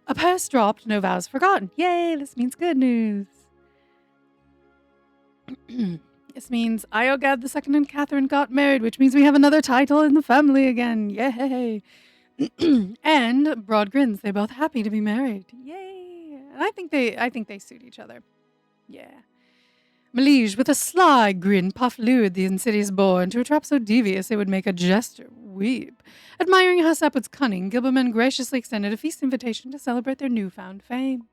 A purse dropped, no vows forgotten. Yay, this means good news. This means Iogad II and Catherine got married, which means we have another title in the family again. Yay! And broad grins. They're both happy to be married. Yay! And I think they suit each other. Yeah. Melige, with a sly grin, Puff lured the insidious boar into a trap so devious it would make a jester weep. Admiring her Sapwood's cunning, Gilberman graciously extended a feast invitation to celebrate their newfound fame.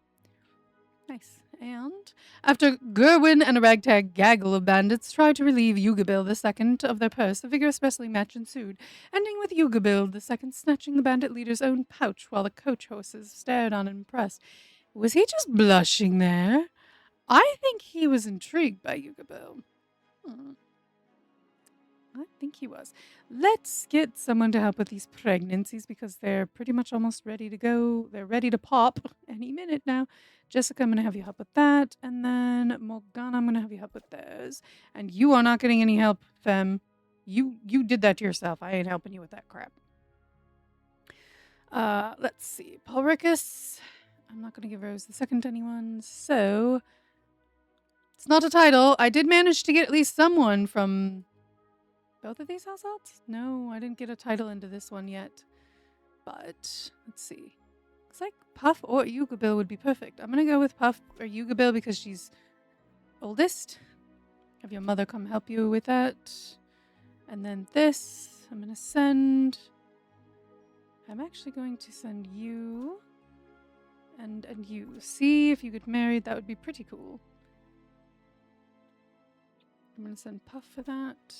Nice. And after Gerwin and a ragtag gaggle of bandits tried to relieve Yugabil II of their purse, a vigorous wrestling match ensued, ending with Yugabil II snatching the bandit leader's own pouch while the coach horses stared on impressed. Was he just blushing there? I think he was intrigued by Yugabil. I think he was. Let's get someone to help with these pregnancies because they're pretty much almost ready to go. They're ready to pop any minute now. Jessica, I'm going to have you help with that. And then Morgana, I'm going to have you help with those. And you are not getting any help, femme. You did that to yourself. I ain't helping you with that crap. Let's see. Paulricus. I'm not going to give Rose II to anyone. So it's not a title. I did manage to get at least someone from both of these households. No, I didn't get a title into this one yet. But let's see. Looks like Puff or Yugabil would be perfect. I'm going to go with Puff or Yugabil because she's oldest. Have your mother come help you with that. And then this, I'm going to send... I'm actually going to send you and you. See if you get married. That would be pretty cool. I'm going to send Puff for that.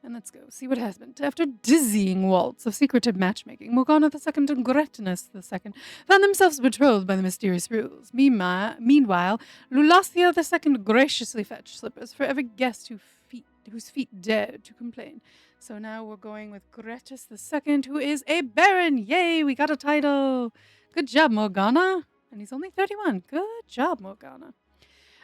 And let's go. See what happened. After dizzying waltz of secretive matchmaking, Morgana II and Gretinus II found themselves betrothed by the mysterious rules. Meanwhile, Lulacia II graciously fetched slippers for every guest whose feet dared to complain. So now we're going with Gretus II, who is a baron. Yay, we got a title. Good job, Morgana. And he's only 31. Good job, Morgana.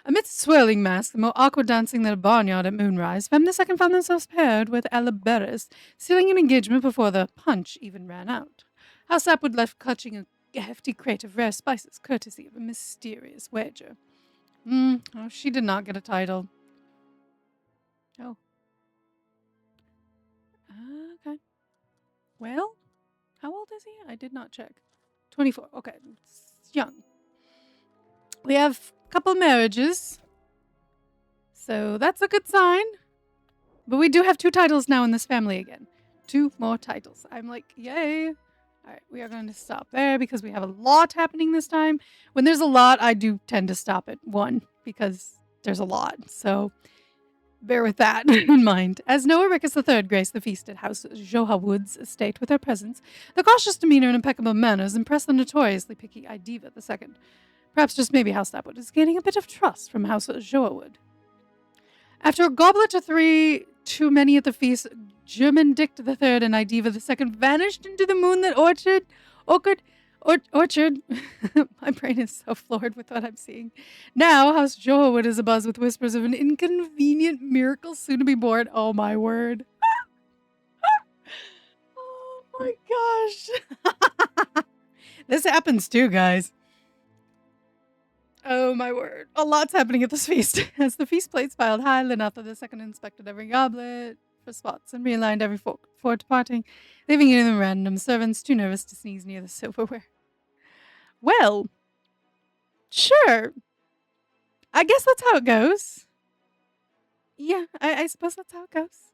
Amidst swirling masks and more awkward dancing than a barnyard at moonrise, Femme II found themselves paired with Aliberis, sealing an engagement before the punch even ran out. House Sapwood left clutching a hefty crate of rare spices, courtesy of a mysterious wager. Oh, she did not get a title. Oh. Okay. Well, how old is he? I did not check. 24. Okay. It's young. We have a couple marriages. So that's a good sign. But we do have 2 titles now in this family again. 2 more titles. I'm like, yay. All right, we are going to stop there because we have a lot happening this time. When there's a lot, I do tend to stop at 1 because there's a lot. So bear with that in mind. As Noah Rickus III graced the feast at House Johawood's estate with her presence, the cautious demeanor and impeccable manners impressed the notoriously picky Idiva II. Perhaps just maybe House Sapwood is gaining a bit of trust from House Johawood. After a goblet or 3 too many at the feast, German Dick the Third and Idiva the Second vanished into the moonlit orchard. My brain is so floored with what I'm seeing. Now, House Joelwood is abuzz with whispers of an inconvenient miracle soon to be born. Oh my word. Oh my gosh. This happens too, guys. Oh my word. A lot's happening at this feast. As the feast plates piled high, Lenatha the Second inspected every goblet for spots and realigned every fork before departing, leaving even random servants too nervous to sneeze near the silverware. Well, sure. I guess that's how it goes. Yeah, I suppose that's how it goes.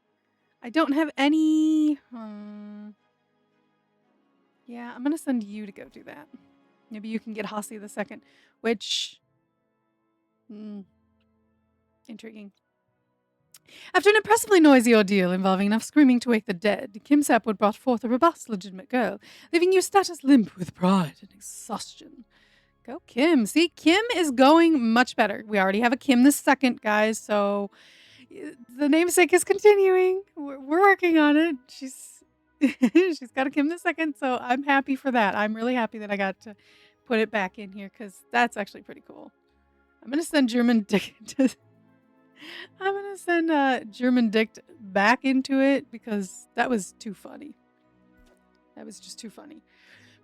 I don't have any... Yeah, I'm going to send you to go do that. Maybe you can get Hossie the Second, which... intriguing. After an impressively noisy ordeal involving enough screaming to wake the dead, Kim Sapwood brought forth a robust, legitimate girl, leaving Eustatus limp with pride and exhaustion. Go Kim. See, Kim is going much better. We already have a Kim the Second, guys, so the namesake is continuing. We're working on it. She's got a Kim the Second, so I'm happy for that. I'm really happy that I got to put it back in here because that's actually pretty cool. I'm going to send German Dick to... I'm going to send German Dick back into it because that was too funny. That was just too funny.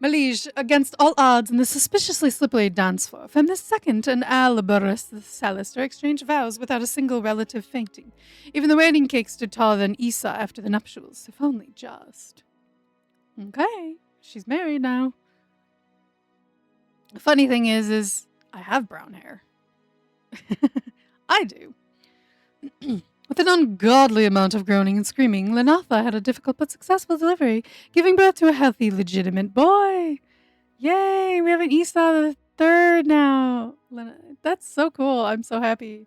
Malige, against all odds in the suspiciously slippery dance floor, Fem the Second and Alberus the Salister exchanged vows without a single relative fainting. Even the wedding cake stood taller than Esau after the nuptials, if only just. Okay, she's married now. The funny thing is I have brown hair. I do. With an ungodly amount of groaning and screaming, Lenatha had a difficult but successful delivery, giving birth to a healthy, legitimate boy. Yay, we have an Esau the Third now. That's so cool. I'm so happy.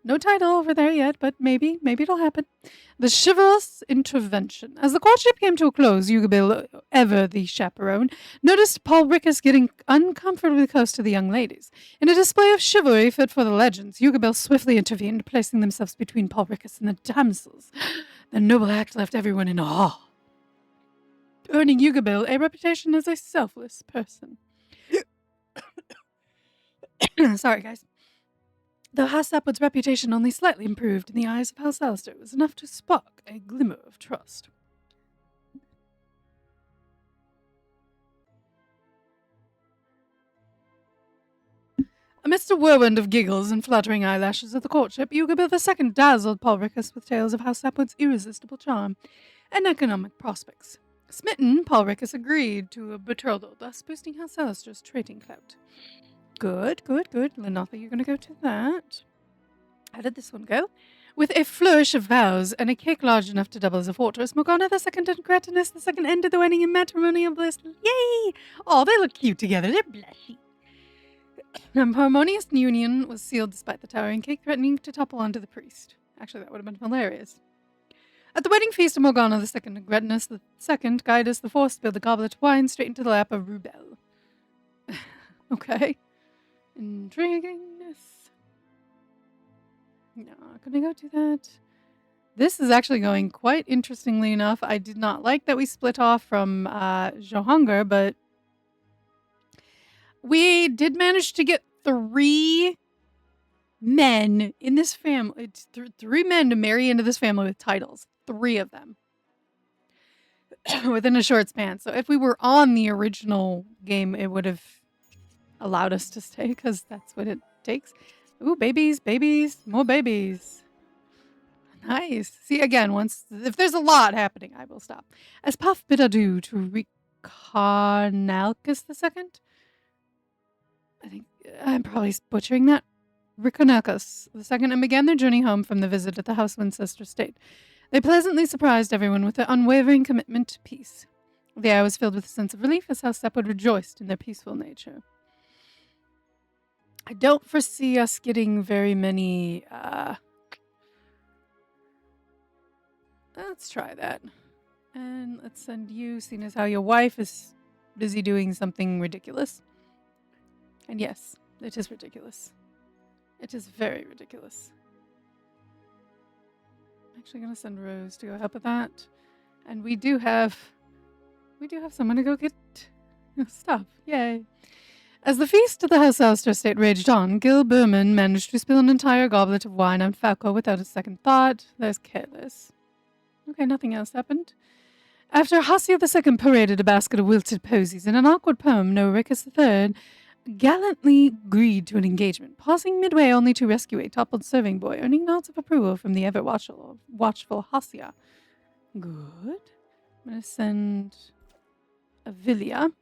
No title over there yet, but maybe it'll happen. The chivalrous intervention. As the courtship came to a close, Yugabil, ever the chaperone, noticed Paul Rickus getting uncomfortably close to the young ladies. In a display of chivalry fit for the legends, Yugabil swiftly intervened, placing themselves between Paul Rickus and the damsels. The noble act left everyone in awe, earning Yugabil a reputation as a selfless person. Sorry, guys. Though House Sapwood's reputation only slightly improved in the eyes of House Alistair, it was enough to spark a glimmer of trust. Amidst a whirlwind of giggles and fluttering eyelashes at the courtship, Yugabil II dazzled Paul Rickus with tales of House Sapwood's irresistible charm and economic prospects. Smitten, Paul Rickus agreed to a betrothal, thus boosting House Alistair's trading clout. Good. Lenatha, you're going to go to that. How did this one go? With a flourish of vows and a cake large enough to double as a fortress, Morgana the Second and Cretinus the Second ended the wedding in matrimonial bliss. Yay! Oh, they look cute together. They're blushy. A harmonious union was sealed despite the towering cake threatening to topple onto the priest. Actually, that would have been hilarious. At the wedding feast of Morgana the Second and Cretinus the Second, Guidus the Fourth spilled the goblet of wine straight into the lap of Rubel. Okay. Intriguingness. Not gonna go do that. This is actually going quite interestingly enough. I did not like that we split off from Johangir, but we did manage to get 3 men in this family. 3 men to marry into this family with titles. 3 of them. Within a short span. So if we were on the original game, it would have allowed us to stay because that's what it takes. Ooh, babies, more babies. Nice. See, again, if there's a lot happening, I will stop. As Puff bid adieu to Ricarnalcus II, I think I'm probably butchering that. Ricarnalcus II, and began their journey home from the visit at the House Winchester Estate. They pleasantly surprised everyone with their unwavering commitment to peace. The air was filled with a sense of relief as House Sapwood rejoiced in their peaceful nature. I don't foresee us getting very many, let's try that. And let's send you, seeing as how your wife is busy doing something ridiculous. And yes, it is ridiculous. It is very ridiculous. actually going to send Rose to go help with that. And we do have someone to go get stuff. Yay. As the feast at the House Alster estate raged on, Gil Berman managed to spill an entire goblet of wine on Falco without a second thought. There's careless. Okay, nothing else happened. After Hasia II paraded a basket of wilted posies in an awkward poem, Noricus III gallantly agreed to an engagement, pausing midway only to rescue a toppled serving boy, earning nods of approval from the ever-watchful Hasia. Good. I'm going to send Avilia.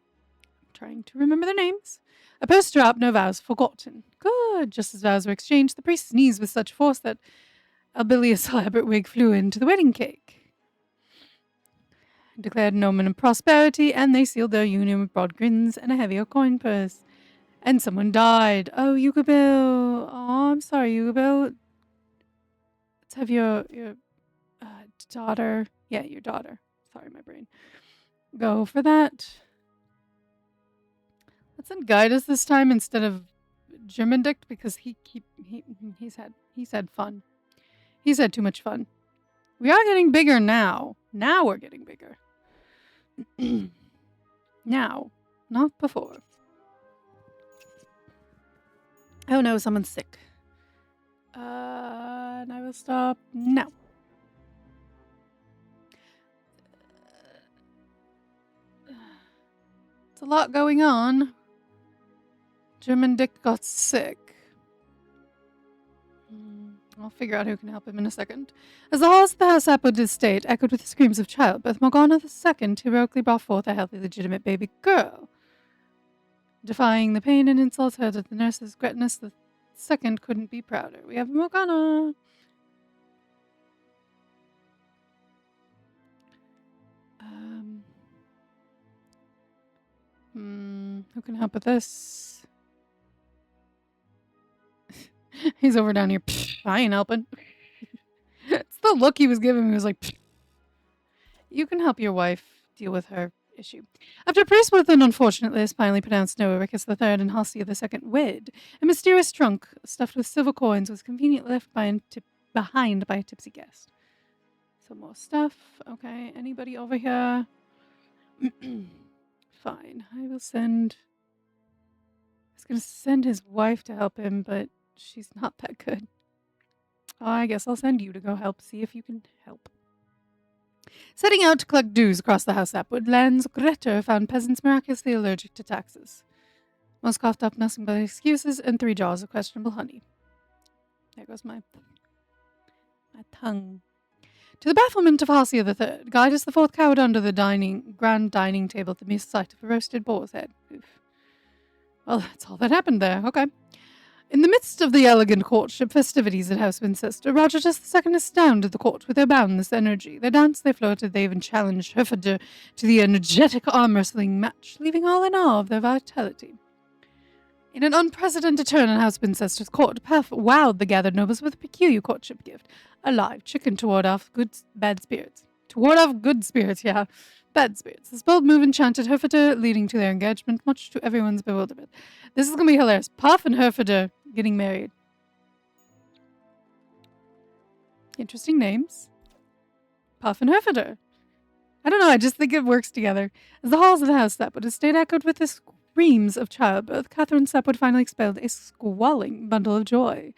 Trying to remember their names. A poster up, no vows forgotten. Good. Just as vows were exchanged, the priest sneezed with such force that Albilia's elaborate wig flew into the wedding cake. Declared an omen of prosperity, and they sealed their union with broad grins and a heavier coin purse. And someone died. Oh, Yugabil. Oh, I'm sorry, Yugabil. Let's have your daughter. Yeah, your daughter. Sorry, my brain. Go for that. Let's send Guidus this time instead of Germandict because he's had fun. He's had too much fun. We are getting bigger now. Now we're getting bigger. Now, not before. Oh no, someone's sick. And I will stop now. It's a lot going on. Germandict got sick. I'll figure out who can help him in a second. As the halls of the House Sapwood estate echoed with the screams of childbirth, Morgana II heroically brought forth a healthy, legitimate baby girl. Defying the pain and insults heard at the nurse's Gretnus II couldn't be prouder. We have Morgana. Who can help with this? He's over down here. I ain't helping. It's the look he was giving me. He was like, you can help your wife deal with her issue. After Priestworth unfortunately is finally pronounced Noricus III and Hasia II wed, a mysterious trunk stuffed with silver coins was conveniently left behind by a tipsy guest. Some more stuff. Okay, anybody over here? Fine. I will send... I was going to send his wife to help him, but she's not that good. Oh, I guess I'll send you to go help, see if you can help. Setting out to collect dues across the House Sapwood lands, Greta found peasants miraculously allergic to taxes. Most coughed up nothing but excuses and 3 jars of questionable honey. There goes my tongue. To the bafflement of Hasia III, Guidus IV cowered under the grand dining table at the mere sight of a roasted boar's head. Oof. Well, that's all that happened there. Okay. In the midst of the elegant courtship festivities at House Winchester, Roger II astounded the court with their boundless energy. They danced, they flirted, they even challenged Hereford to the energetic arm-wrestling match, leaving all in awe of their vitality. In an unprecedented turn in House Winchester's court, Puff wowed the gathered nobles with a peculiar courtship gift, a live chicken to ward off bad spirits. To ward off good spirits, yeah. Bad spirits. This bold move enchanted Hereford, leading to their engagement, much to everyone's bewilderment. This is going to be hilarious. Puff and Hereford getting married. Interesting names. Puff and Hereford. I don't know, I just think it works together. As the halls of the House Sapwood estate echoed with the screams of childbirth, Catherine Sapwood finally expelled a squalling bundle of joy.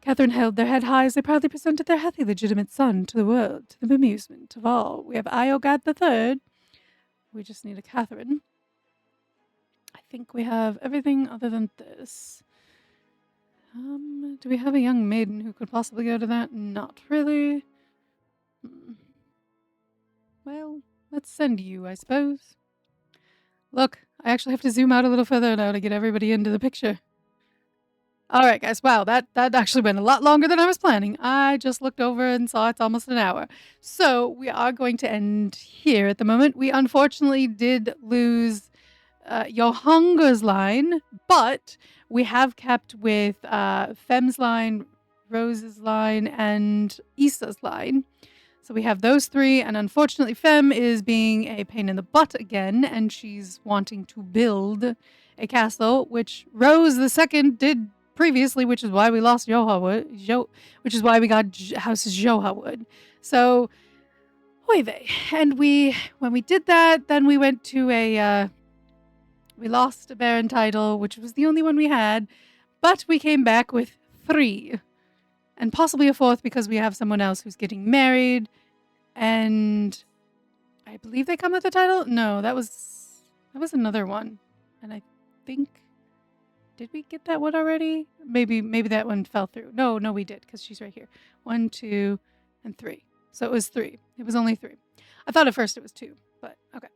Catherine held their head high as they proudly presented their healthy, legitimate son to the world, to the bemusement of all. We have Iogad III. We just need a Catherine. I think we have everything other than this. Do we have a young maiden who could possibly go to that? Not really. Well, let's send you, I suppose. Look, I actually have to zoom out a little further now to get everybody into the picture. Alright, guys, wow, that actually went a lot longer than I was planning. I just looked over and saw it's almost an hour. So, we are going to end here at the moment. We unfortunately did lose Yohanga's line, but we have kept with Fem's line, Rose's line, and Issa's line. So we have those 3, and unfortunately Fem is being a pain in the butt again, and she's wanting to build a castle, which Rose II did previously, which is why we lost which is why we got House Johawood. So, oy vey. And when we did that, then we went to we lost a Baron title, which was the only one we had, but we came back with 3. And possibly a 4th because we have someone else who's getting married. And I believe they come with the title? No, that was another one. And I think, did we get that one already? Maybe that one fell through. No, we did, because she's right here. 1, 2, and 3. So it was 3. It was only 3. I thought at first it was 2, but okay.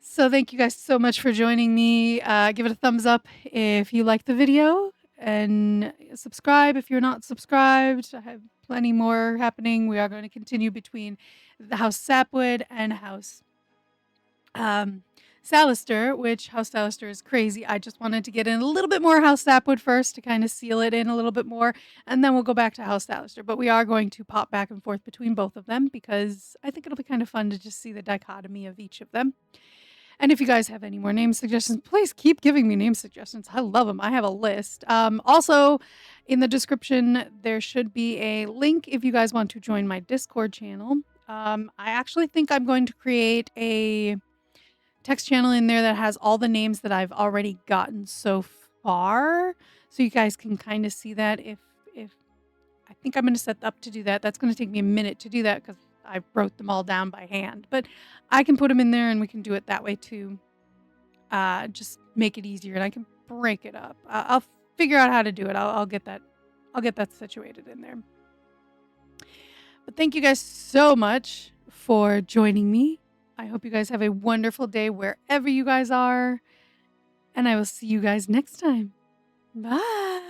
So thank you guys so much for joining me. Give it a thumbs up if you like the video, and subscribe if you're not subscribed. I have plenty more happening. We are going to continue between the House Sapwood and House Salister, which House Salister is crazy. I just wanted to get in a little bit more House Sapwood first to kind of seal it in a little bit more, and then we'll go back to House Salister. But we are going to pop back and forth between both of them because I think it'll be kind of fun to just see the dichotomy of each of them. And if you guys have any more name suggestions, please keep giving me name suggestions. I love them. I have a list. Also, in the description, there should be a link if you guys want to join my Discord channel. I actually think I'm going to create a text channel in there that has all the names that I've already gotten so far. So you guys can kind of see that if I think I'm going to set up to do that. That's going to take me a minute to do that because I wrote them all down by hand, but I can put them in there and we can do it that way too. Just make it easier and I can break it up. I'll figure out how to do it. I'll get that situated in there. But thank you guys so much for joining me. I hope you guys have a wonderful day wherever you guys are, and I will see you guys next time. Bye.